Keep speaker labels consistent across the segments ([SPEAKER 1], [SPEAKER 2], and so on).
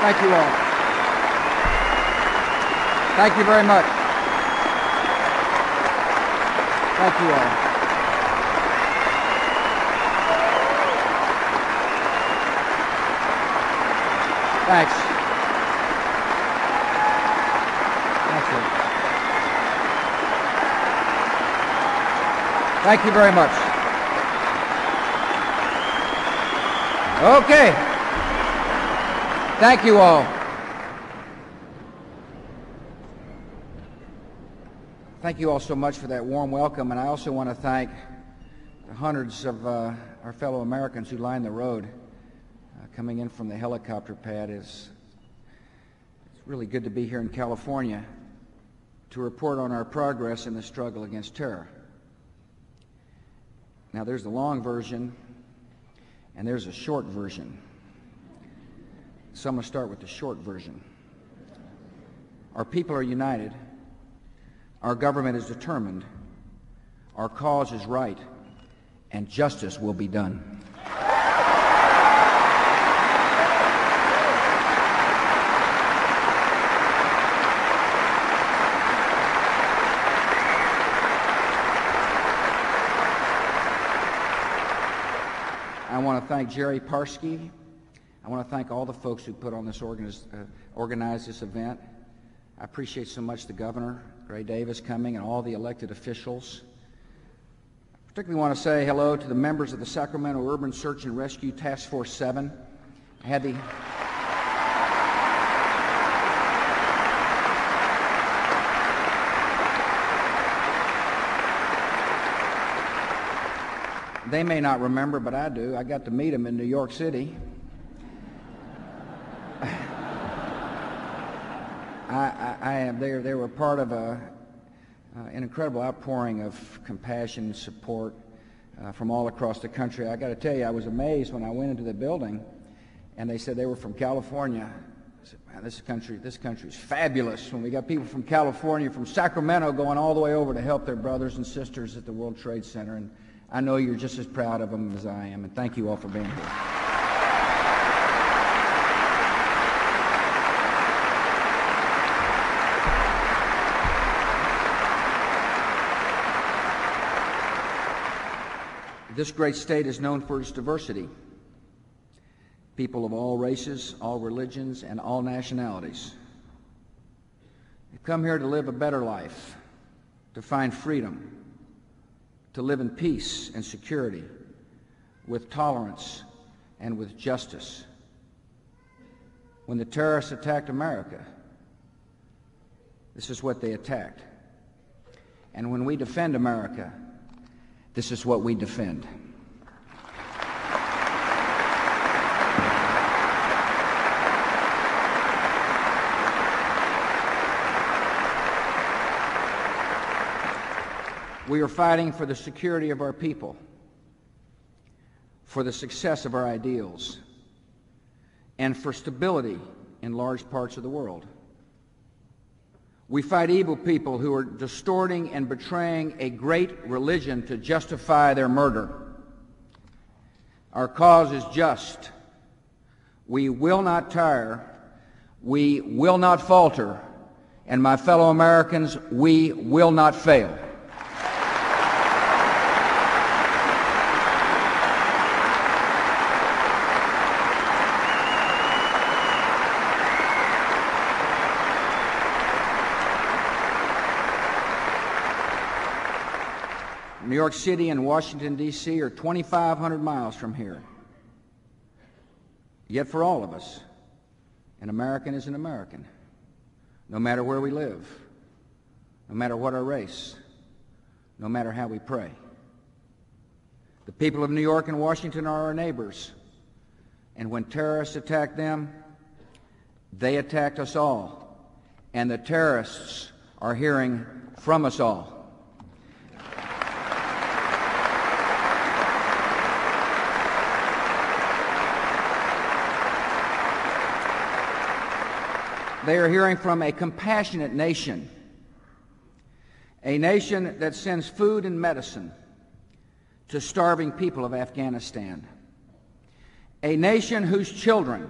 [SPEAKER 1] Thank you all. Thank you very much. Thank you all. Thanks. That's it. Thank you very much. Okay. Thank you all. Thank you all so much for that warm welcome, and I also want to thank the hundreds of our fellow Americans who line the road coming in from the helicopter pad. It's really good to be here in California to report on our progress in the struggle against terror. Now, there's the long version, and there's a short version. So I'm going to start with the short version. Our people are united. Our government is determined. Our cause is right, and justice will be done. I want to thank Jerry Parsky. I want to thank all the folks who put on this organized this event. I appreciate so much the governor, Gray Davis, coming, and all the elected officials. I particularly want to say hello to the members of the Sacramento Urban Search and Rescue Task Force 7. I had the They may not remember, but I do. I got to meet them in New York City. They were part of an incredible outpouring of compassion and support from all across the country. I got to tell you, I was amazed when I went into the building, and they said they were from California. I said, man, this country is fabulous. When we got people from California, from Sacramento, going all the way over to help their brothers and sisters at the World Trade Center, and I know you're just as proud of them as I am, and thank you all for being here. This great state is known for its diversity. People of all races, all religions, and all nationalities. They've come here to live a better life, to find freedom, to live in peace and security, with tolerance and with justice. When the terrorists attacked America, this is what they attacked. And when we defend America, this is what we defend. We are fighting for the security of our people, for the success of our ideals, and for stability in large parts of the world. We fight evil people who are distorting and betraying a great religion to justify their murder. Our cause is just. We will not tire. We will not falter. And my fellow Americans, we will not fail. New York City and Washington, D.C. are 2,500 miles from here. Yet for all of us, an American is an American, no matter where we live, no matter what our race, no matter how we pray. The people of New York and Washington are our neighbors, and when terrorists attacked them, they attacked us all, and the terrorists are hearing from us all. They are hearing from a compassionate nation, a nation that sends food and medicine to starving people of Afghanistan, a nation whose children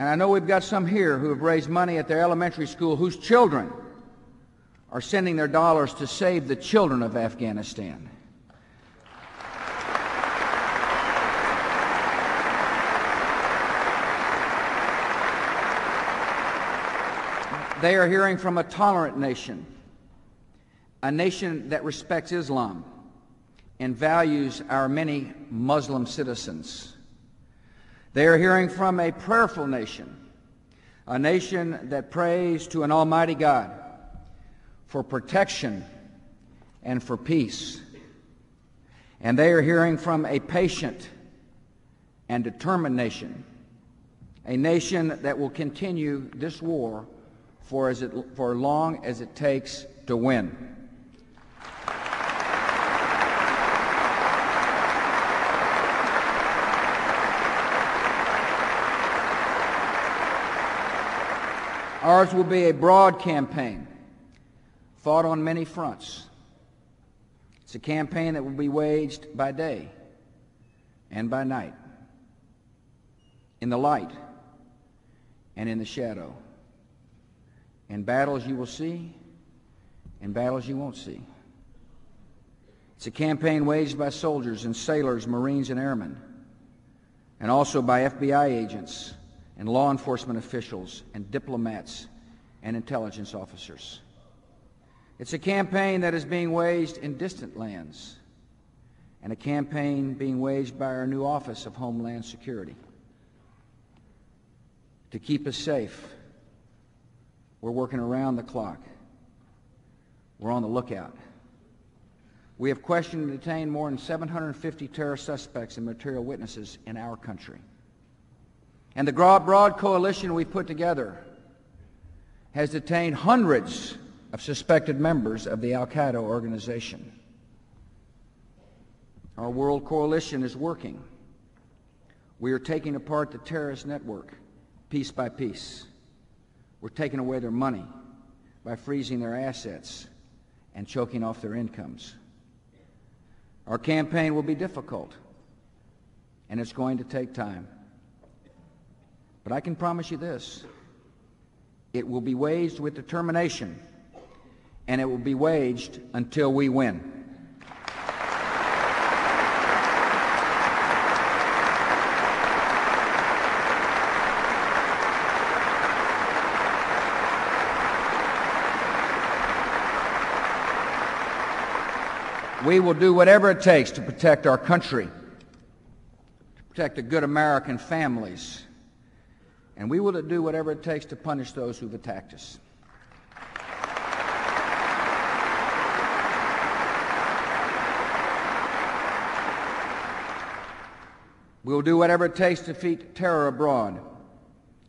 [SPEAKER 1] And I know we've got some here who have raised money at their elementary school whose children are sending their dollars to save the children of Afghanistan. They are hearing from a tolerant nation, a nation that respects Islam and values our many Muslim citizens. They are hearing from a prayerful nation, a nation that prays to an almighty God for protection and for peace. And they are hearing from a patient and determined nation, a nation that will continue this war for as long as it takes to win. Ours will be a broad campaign, fought on many fronts. It's a campaign that will be waged by day and by night, in the light and in the shadow, in battles you will see, in battles you won't see. It's a campaign waged by soldiers and sailors, Marines and airmen, and also by FBI agents and law enforcement officials and diplomats and intelligence officers. It's a campaign that is being waged in distant lands, and a campaign being waged by our new Office of Homeland Security to keep us safe. We're working around the clock. We're on the lookout. We have questioned and detained more than 750 terrorist suspects and material witnesses in our country. And the broad coalition we've put together has detained hundreds of suspected members of the Al-Qaeda organization. Our world coalition is working. We are taking apart the terrorist network piece by piece. We're taking away their money by freezing their assets and choking off their incomes. Our campaign will be difficult, and it's going to take time. But I can promise you this: it will be waged with determination, and it will be waged until we win. We will do whatever it takes to protect our country, to protect the good American families, and we will do whatever it takes to punish those who've attacked us. We will do whatever it takes to defeat terror abroad,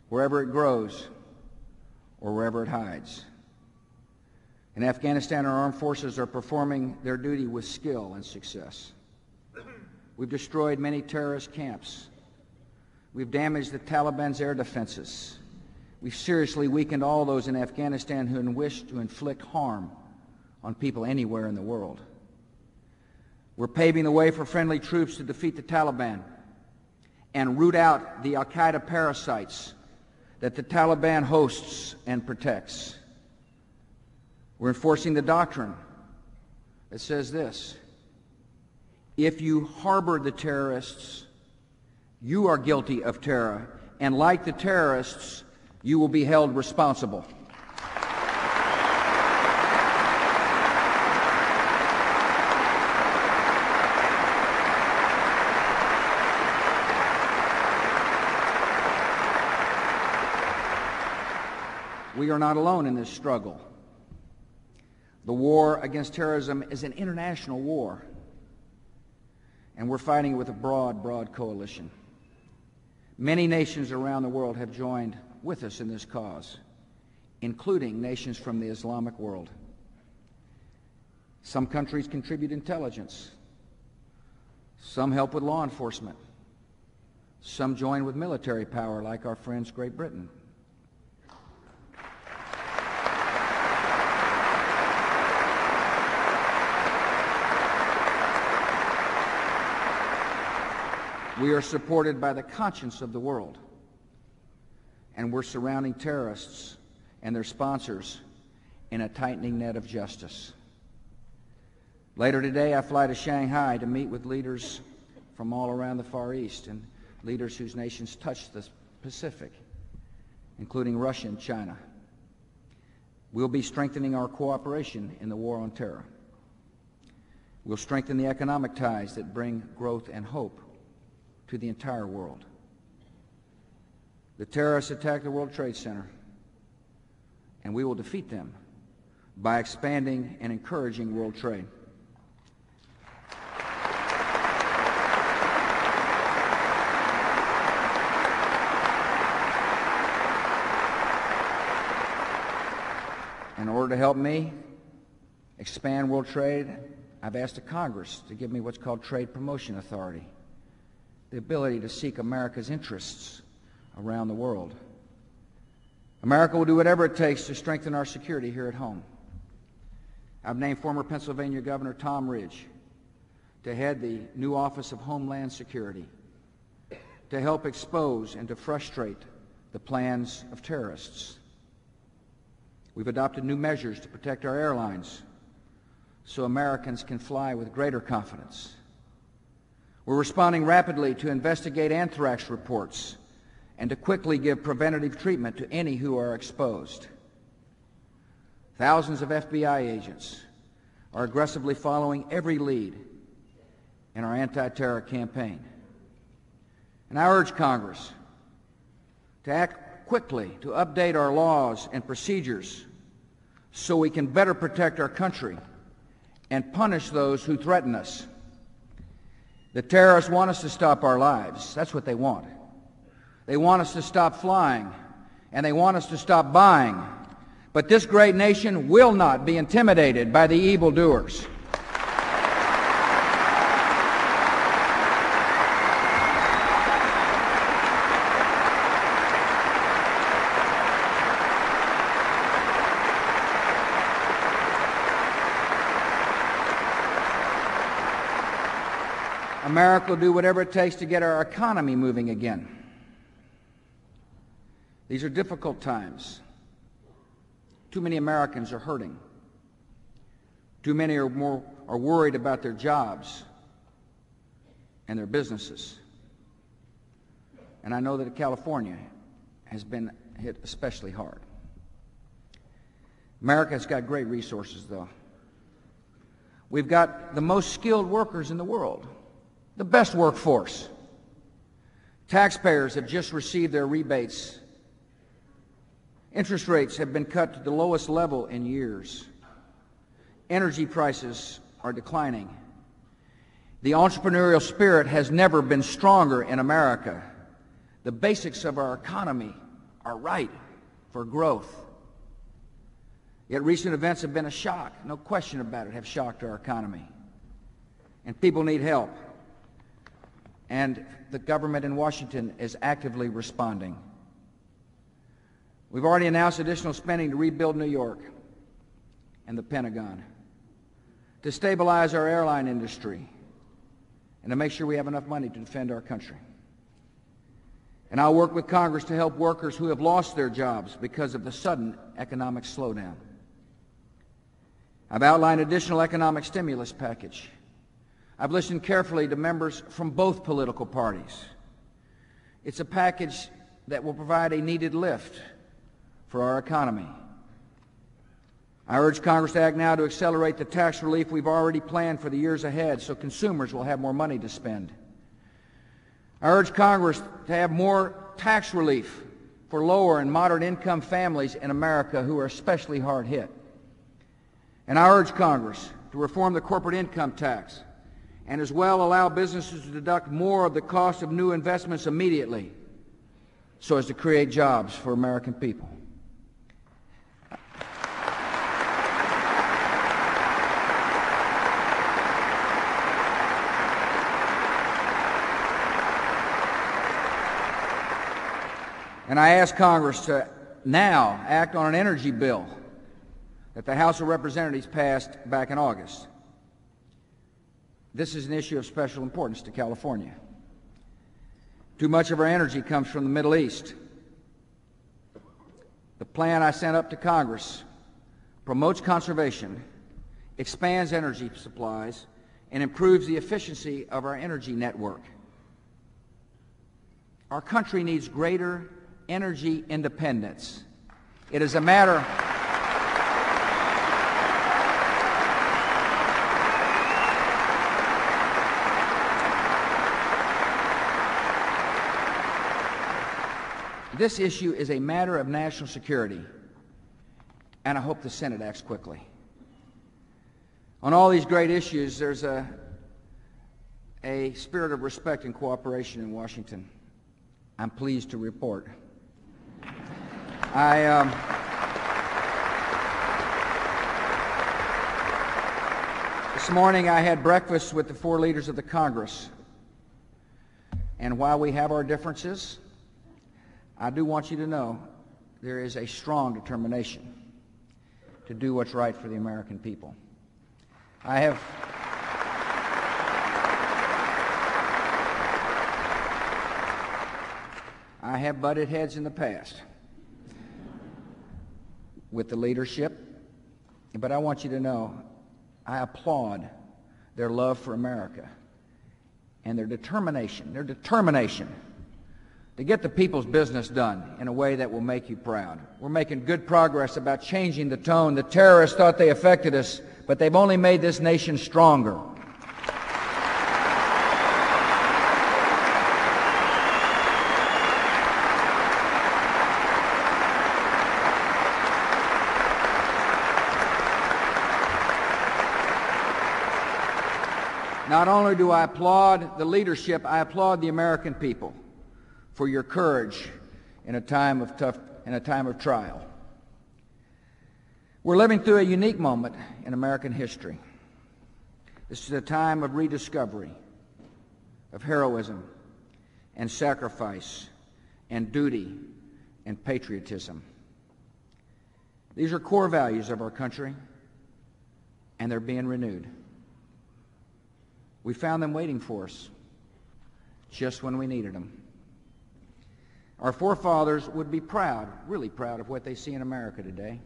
[SPEAKER 1] wherever it grows or wherever it hides. In Afghanistan, our armed forces are performing their duty with skill and success. We've destroyed many terrorist camps. We've damaged the Taliban's air defenses. We've seriously weakened all those in Afghanistan who wish to inflict harm on people anywhere in the world. We're paving the way for friendly troops to defeat the Taliban and root out the Al-Qaeda parasites that the Taliban hosts and protects. We're enforcing the doctrine that says this: if you harbor the terrorists, you are guilty of terror, and like the terrorists, you will be held responsible. We are not alone in this struggle. The war against terrorism is an international war, and we're fighting with a broad coalition. Many nations around the world have joined with us in this cause, including nations from the Islamic world. Some countries contribute intelligence. Some help with law enforcement. Some join with military power, like our friends Great Britain. We are supported by the conscience of the world. and we're surrounding terrorists and their sponsors in a tightening net of justice. Later today, I fly to Shanghai to meet with leaders from all around the Far East and leaders whose nations touch the Pacific, including Russia and China. We'll be strengthening our cooperation in the war on terror. We'll strengthen the economic ties that bring growth and hope to the entire world. The terrorists attacked the World Trade Center, and we will defeat them by expanding and encouraging world trade. In order to help me expand world trade, I've asked the Congress to give me what's called Trade Promotion Authority, the ability to seek America's interests around the world. America will do whatever it takes to strengthen our security here at home. I've named former Pennsylvania Governor Tom Ridge to head the new Office of Homeland Security to help expose and to frustrate the plans of terrorists. We've adopted new measures to protect our airlines so Americans can fly with greater confidence. We're responding rapidly to investigate anthrax reports and to quickly give preventative treatment to any who are exposed. Thousands of FBI agents are aggressively following every lead in our anti-terror campaign. And I urge Congress to act quickly to update our laws and procedures so we can better protect our country and punish those who threaten us. The terrorists want us to stop our lives. That's what they want. They want us to stop flying, and they want us to stop buying. But this great nation will not be intimidated by the evildoers. America will do whatever it takes to get our economy moving again. These are difficult times. Too many Americans are hurting. Too many are worried about their jobs and their businesses. And I know that California has been hit especially hard. America's got great resources, though. We've got the most skilled workers in the world. The best workforce. Taxpayers have just received their rebates. Interest rates have been cut to the lowest level in years. Energy prices are declining. The entrepreneurial spirit has never been stronger in America. The basics of our economy are right for growth. Yet recent events have been a shock, no question about it, have shocked our economy. And people need help. And the government in Washington is actively responding. We've already announced additional spending to rebuild New York and the Pentagon, to stabilize our airline industry, and to make sure we have enough money to defend our country. And I'll work with Congress to help workers who have lost their jobs because of the sudden economic slowdown. I've outlined additional economic stimulus package. I've listened carefully to members from both political parties. It's a package that will provide a needed lift for our economy. I urge Congress to act now to accelerate the tax relief we've already planned for the years ahead so consumers will have more money to spend. I urge Congress to have more tax relief for lower and moderate income families in America who are especially hard hit. And I urge Congress to reform the corporate income tax and as well allow businesses to deduct more of the cost of new investments immediately so as to create jobs for American people. And I ask Congress to now act on an energy bill that the House of Representatives passed back in August. This is an issue of special importance to California. Too much of our energy comes from the Middle East. The plan I sent up to Congress promotes conservation, expands energy supplies, and improves the efficiency of our energy network. Our country needs greater energy independence. It is a matter This issue is a matter of national security, and I hope the Senate acts quickly. On all these great issues, there's a spirit of respect and cooperation in Washington. I'm pleased to report. This morning I had breakfast with the 4 leaders of the Congress, and while we have our differences, I do want you to know there is a strong determination to do what's right for the American people. I have butted heads in the past with the leadership, but I want you to know I applaud their love for America and their determination to get the people's business done in a way that will make you proud. We're making good progress about changing the tone. The terrorists thought they affected us, but they've only made this nation stronger. Not only do I applaud the leadership, I applaud the American people for your courage in a time of trial. We're living through a unique moment in American history. This is a time of rediscovery, of heroism and sacrifice and duty and patriotism. These are core values of our country, and they're being renewed. We found them waiting for us just when we needed them. Our forefathers would be proud, really proud, of what they see in America today.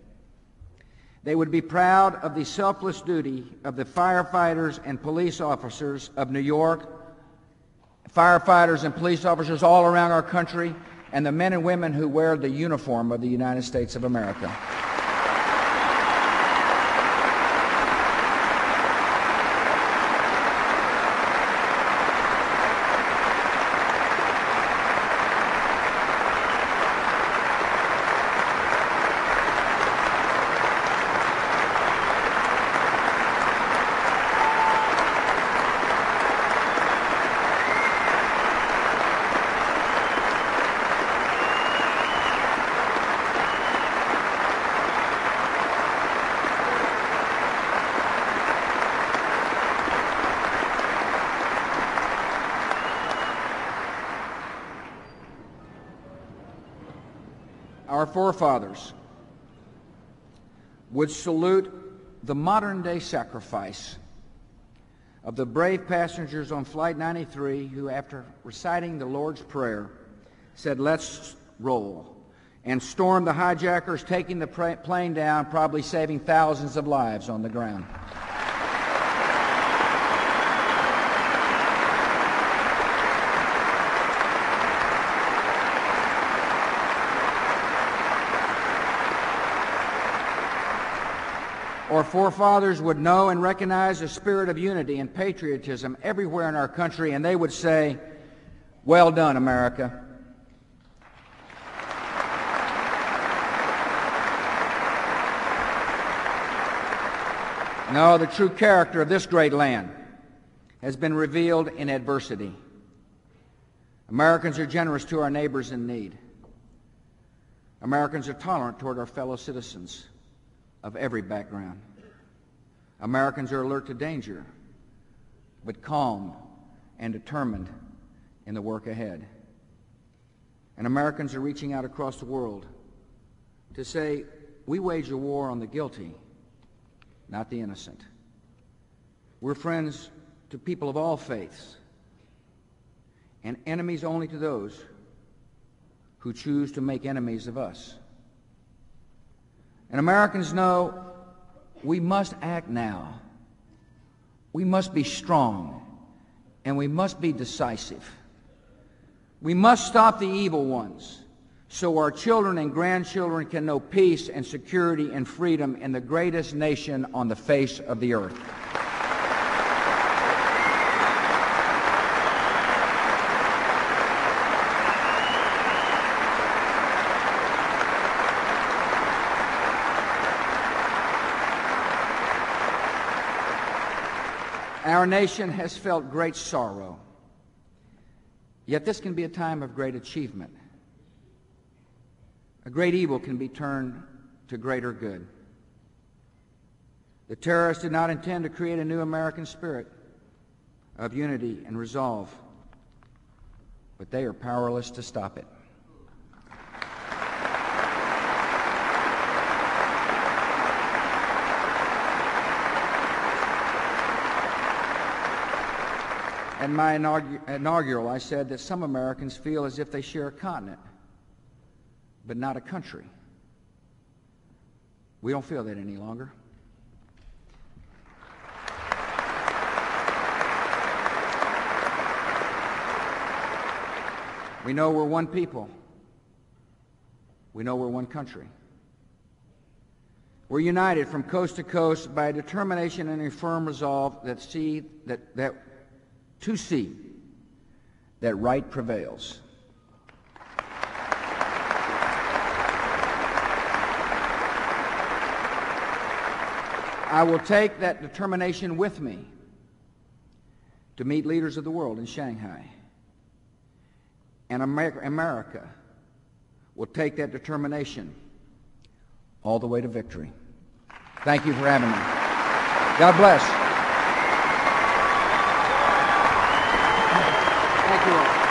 [SPEAKER 1] They would be proud of the selfless duty of the firefighters and police officers of New York, firefighters and police officers all around our country, and the men and women who wear the uniform of the United States of America. Our forefathers would salute the modern-day sacrifice of the brave passengers on Flight 93 who, after reciting the Lord's Prayer, said, "Let's roll," and stormed the hijackers, taking the plane down, probably saving thousands of lives on the ground. Our forefathers would know and recognize a spirit of unity and patriotism everywhere in our country, and they would say, "Well done, America." No, the true character of this great land has been revealed in adversity. Americans are generous to our neighbors in need. Americans are tolerant toward our fellow citizens of every background. Americans are alert to danger, but calm and determined in the work ahead. And Americans are reaching out across the world to say, we wage a war on the guilty, not the innocent. We're friends to people of all faiths, and enemies only to those who choose to make enemies of us. And Americans know we must act now. We must be strong, and we must be decisive. We must stop the evil ones so our children and grandchildren can know peace and security and freedom in the greatest nation on the face of the earth. Our nation has felt great sorrow, yet this can be a time of great achievement. A great evil can be turned to greater good. The terrorists did not intend to create a new American spirit of unity and resolve, but they are powerless to stop it. In my inaugural, I said that some Americans feel as if they share a continent, but not a country. We don't feel that any longer. We know we're one people. We know we're one country. We're united from coast to coast by a determination and a firm resolve to see that right prevails. I will take that determination with me to meet leaders of the world in Shanghai. And America will take that determination all the way to victory. Thank you for having me. God bless. Thank you all.